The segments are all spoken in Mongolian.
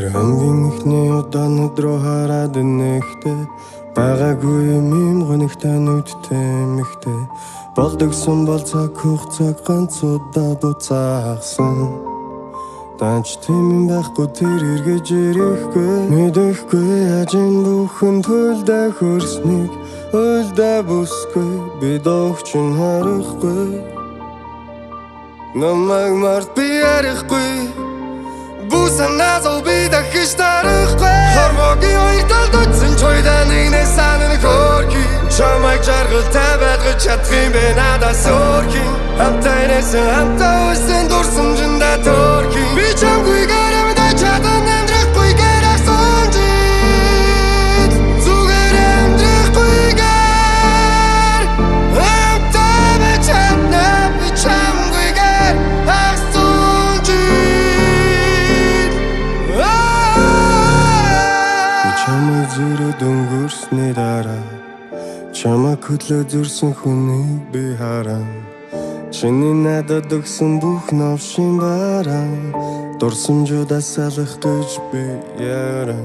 Тэр хамгийн ихний удаа нүдрөө хараад нэгтэй байгаагүй юм гонигтай нүдтэй мэгтэй болдогсон бол цаг хугацааг ганц удаа буцаасан Данч тийм байхгүй тэр эргэж ирэхгүй мэдэхгүй яаж энэ бүхэн төлдөө хөрснийг Өлдөө бүсгүй би догчин харахгүй Намайг март би ярихгүй Бусан азал би дахиж тарахгүй Хормогийн хоёр талд утсан чойда нэгнээ санан хөрки Чамайг жаргалтай байлгаж чадах юм бэ надаас өөрхи Хамтаа инээсэн хамтаа үлсэн дурсамжинда төрки Би чамгүй гарамдаа чадан амьдрахгүй гэрах сонжид Зүгээр амьдрахгүй гэр Хамтаа бэ чадна би чамгүй гэр ах сонжид Би чамайг зүрэ дөнгөрсний дараа Чамайг хөдлөө зүрсэн хүнийг би хараа Чиний надад өгсөн бүх новшин бараа Дурсамжуудаас алах гэж би яраа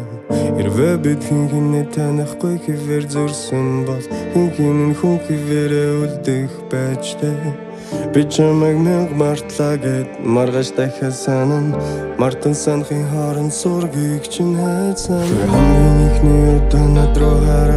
Хэрвээ бид хинхинээ танихгүй хэвээр зүрсэн бол Хинхинэн хүн хэвээрээ үлдэх байж дээ Би чамайг мянга мартлаа гэд маргаж дахиад санана Мартан санахын хооронд сургийг чинь хайцсан Тэр хамгийн ихний удаа над руу хараа